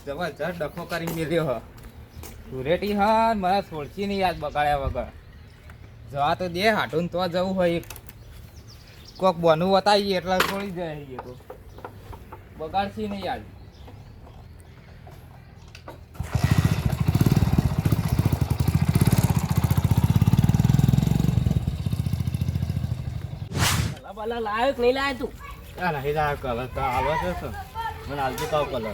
જબરજસ્ત ડખો કરી મેલ્યો હ ધૂળેટી હા મને છોડશી નહીં યાદ બગાડ્યા વગર જવા તો દે હાટું તો જવું હોય કોક બનવું બતાવીએ એટલે છોડી જાય એ તો બગાડશી નહીં યાદ બલા લાયો કે નહીં લાયો તું નહીં લાયો કલર તો આવે છે મને હાલતો તો કલર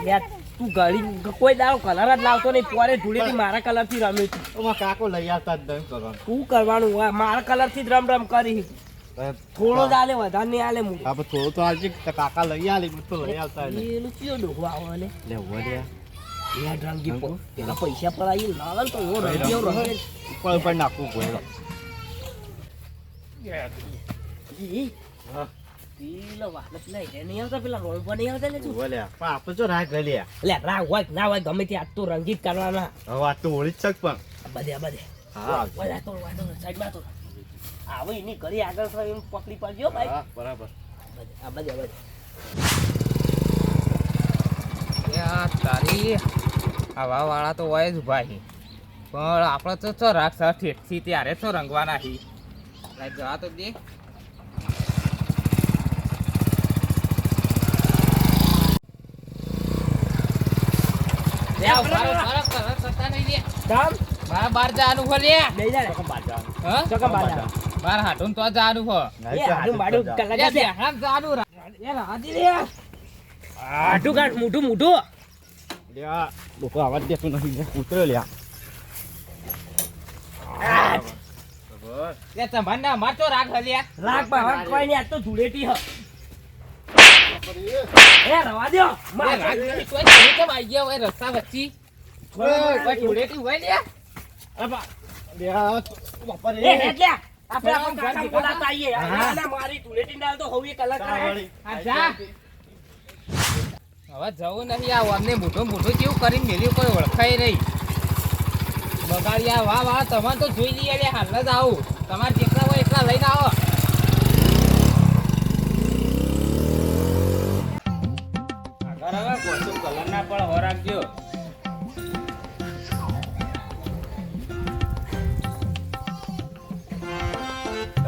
યાર તું ગાડી કોઈ દાવ કલર જ લાવતો નહીં પોરે ધૂળેથી મારા કલર થી રમ્યું છું કાકો લઈ આવતા જ નહીં કરવાનું શું કરવાનું હોય મારા કલર થી જ રમ કરી થોડો જ આલે વધારે નહીં આલે હું આપણે થોડું તો હાલજે કાકા લઈ આલે બધું તો લઈ આવતા એનું કયો ડોહો આવે ને લે વળ્યા યાર રંગી પેલા પૈસા પડાવી લાવે તો એવો રંગી રંગે ઉપર ઉપર નાખવું પડે પેલો વાલત લઈ નહીં આવતા પેલા રોલ પર નહીં આવતા ને તું બોલ્યા પણ આપણે જો રાગ લઈ લ્યા એટલે રાગ હોય ના હોય ગમે તે આજ તો રંગીત કરવાના હવે આ તો હોળી જ છે પણ બધે હા બધા તો સાઈડમાં તો આવે એની ઘરે આગળ થઈને પકડી પાડજો ભાઈ હા બરાબર આ બધે તારી હવા વાળા તો હોય જ ભાઈ પણ આપણે તો ચો રાખ ઠેઠથી ત્યારે તો રંગવાના હી જવા તો દે બાર જવાનું હો લે બાર હાટું તો જવાનું હો મોટું મોટું લોકો અવાજ દેતો નથી ઉતરો લ્યા માર તો રાખ હલ્યા રાગ બાવા કોઈ નહીં આજ તો ધૂળેટી હ એ રવા દો માર રાગ નહીં કોઈ નહીં કેમ આવી ગયા હોય રસ્તા વચ્ચે કોઈ ધૂળેટી હોય લે અબા બાપા રે એટલે આપણે આપણ કાકા બોલાતા આઈએ આના મારી ધૂળેટી ડાલ તો હોવી કલર કરે જા હવે જવું નહીં આ અમને મોટું મોટું કેવું કરીને મેલ્યું કોઈ ઓળખાય નહીં બગાડિયા વાહ વાહ તમે તો જોઈ લઈએ લે હાલ જ આવું તમારે જેટલા હોય એટલા લઈને આવો આગળ હવે કોશું કલર ના પણ હો રાખજો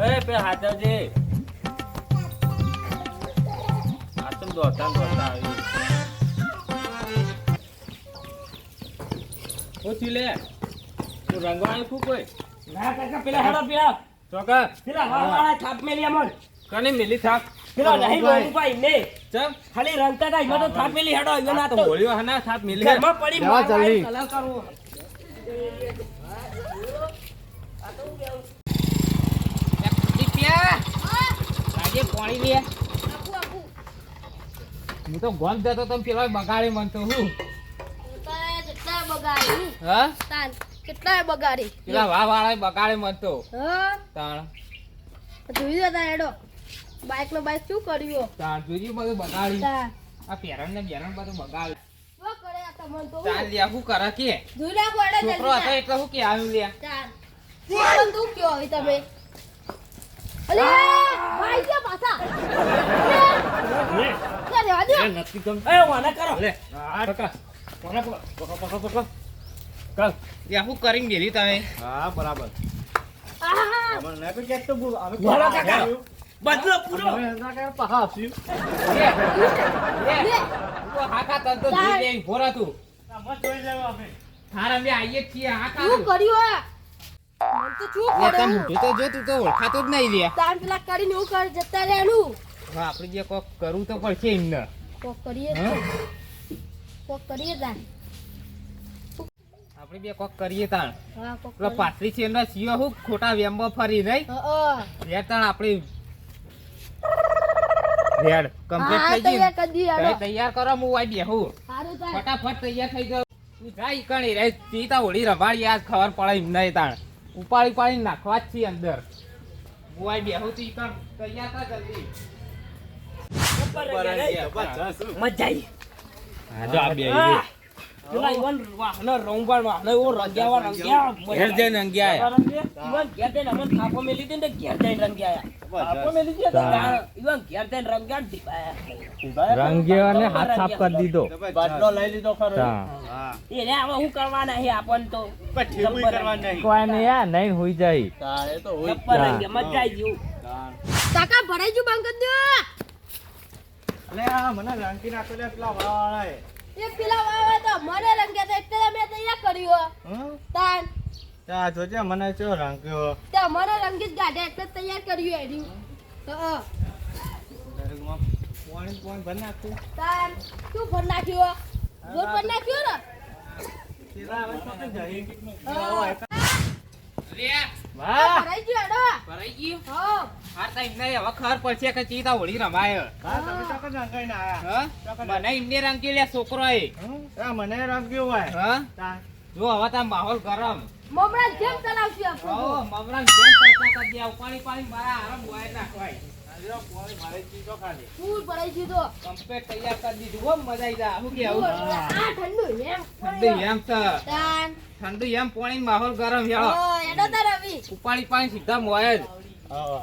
એ પે હાથવજે આતમ દોતા આવી ઓછી લે તું રંગવાનું શું કોઈ ના કાકા પેલા હાડો પેલા ચોકા પેલા વાળા થાપ મેલી અમર કને મેલી થાપ પેલા નહીં બોલું ભાઈ ને ચમ ખાલી રંગતા તા ઈમાં તો થાપ મેલી હાડો ઈમાં ના તો બોલ્યો હના થાપ મેલી ઘરમાં પડી જવા જલ્દી કલર કરવો આ તો કેવું એક દીપિયા લાગે પાણી લે હું તો ગોંદ દેતો તમે પેલા બગાડે મન તો હું હા કેટલા બગાડી પેલા વાહ વાળા બગાડે મન તો હા તાણ જોયું હતા એડો બાઈક નો બાઈક શું કર્યું તાણ જોજી બધું બગાડી તા આ પેરણ ને બેરણ બધું બગાડી શું કરે આ તમન તો તાણ લ્યા શું કરે કે જોઈ લા કોડે છોકરો હતો એટલે શું કે આવ્યું લ્યા તાણ શું તું કયો હવે તમે અલે ભાઈ કે પાછા લે રેવા દો નથી ગમ એ વાના કરો લે આ કાકા વાના પકડ કલ લ્યા શું કરીને ગેલી તમે હા બરાબર આહા મને ના કોઈ કેક તો બોલ આવે વાલા કાકા બદલો પૂરો ના કે પાહા આપ્યું લે તું હાકા તન તો જોઈ લે ભોરા તું મત જોઈ લેવા અમે થાર અમે આઈએ જ છીએ હાકા શું કર્યું આ મન તો શું લે તમ કર્યું મોટું તો જો તું તો ઓળખાતો જ નહીં લ્યા તાન પેલા કરીને હું કર જતા રહેનું હવે આપણે જે કોક કરવું તો પડશે એમને કોક કરીએ હા? કોક કરીએ તાન આપણે બે કોક કરીએ તાણ હા કોક પેલા પાટલી છે એમના સિયો હું ખોટા વેમ્બો ફરી નહીં રેડ તાણ આપણે રેડ કમ્પ્લીટ થઈ ગઈ તૈયાર તૈયાર કરો હું આઈ બેહું સારું તાન ફટાફટ તૈયાર થઈ જાવ તું જા ઈકણી રે સીતા હોળી રવાડી આજ ખબર પડે એમ નહીં તાણ ઉપાડી પાડી નાખવા જ છે અંદર હું આઈ બેહું તું ઈકણ તૈયાર કર જલ્દી મજા આવી હા જો આ બે પેલા ઈવન વાહનો રંગવાળ વાહનો એવો રંગ્યા ઘેર જઈને રંગ્યા ઈવન ઘેર જઈને અમને થાપો મેલી હતી ને ઘેર જઈને રંગ્યા થાપો મેલી હતી ઈવન ઘેર જઈને રંગ્યા ને ટીપાયા રંગ્યો અને હાથ સાફ કરી દીધો બાટલો લઈ લીધો ખરો એને હવે શું કરવાના છે આપણને તો ઠીકું કરવા નહીં કોઈ નહીં યાર નહીં હોઈ જાય તારે તો હોય ગપ્પા રંગ્યા મજા આવી ગયું કાકા ભરાઈ ગયું બંધ કરી દો અલે આ મને રાંકી નાખો લે પેલા વાળા એ પેલા વાવે તો મને રંગ્યા હતા એટલે મેં તૈયાર કર્યું તાન ત્યાં જોજે મને ચો રાંક્યો તે મને રંગી જ ગાઢે એટલે તૈયાર કર્યું એડી હા પોઈન્ટ ભર નાખું તાન શું ભર નાખ્યું જોર ભર નાખ્યું ને તેરા હવે તો જઈ હા. વાહ ભરાઈ ગયું એડો ભરાઈ ગયું હા આ ટાઈમ નહીં હવે ખબર પડશે કે ચીતા હોળી રમાય હા તમે તો કદ રંગાઈને આયા હા મને ઇન્ને રંગી લે છોકરો એ આ મને રાંક્યો હોય હા તા જો હવે તા માહોલ ગરમ મમરા જેમ ચલાવશું આપણે ઓ મમરા જેમ કરતા કરી દે પાણી પાણી મારા આરામ વાય નાખવાય આજો પોણી મારે ચીજો ખાલી ફૂલ ભરાઈ ગયું તો કમ્પ્લીટ તૈયાર કરી દીધું હો મજા આવી જા શું કેવું આ ઠંડુ એમ ઠંડી એમ છે તાન ઠંડી એમ પાણી માહોલ ગરમ હેળો એડો તાર રવિ ઉપાડી પાણી સીધા મોય જ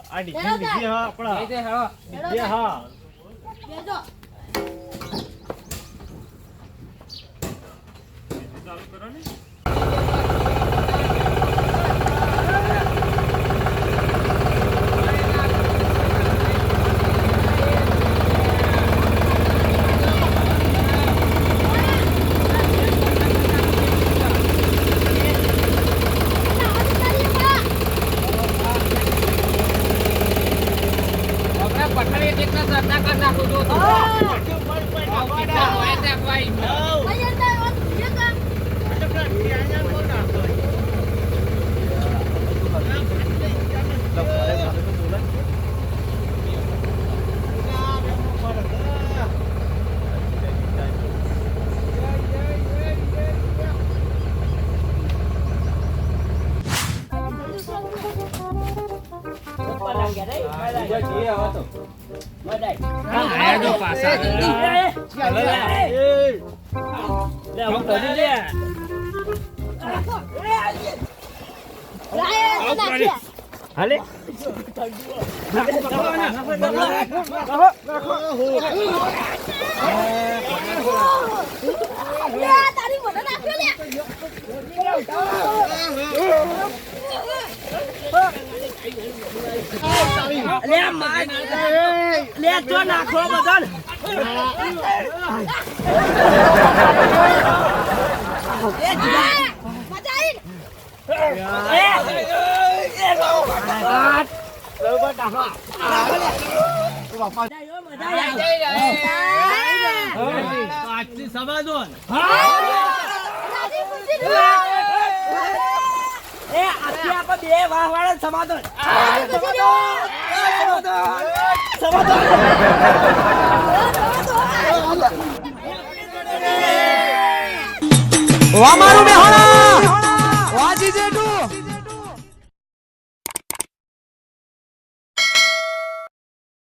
આ ડીજી બીજી હા આપણા જઈ દે હેળો બીજી હા બેજો આપણે પઠારી ટેકના સરતા કરી નાખું છું તો સીધા મોય જ નાખવાય ગપ્પા રંગ્યા રે મજા આવી આયા જો પાછા લે હું કરી લે હાલે તારી મને નાખ્યો લે લે માર લે જો નાખો બદલ આજથી સમાધાન એ આથી આપણે બે વાહવાળા સમાધાન અમારું બેહોણા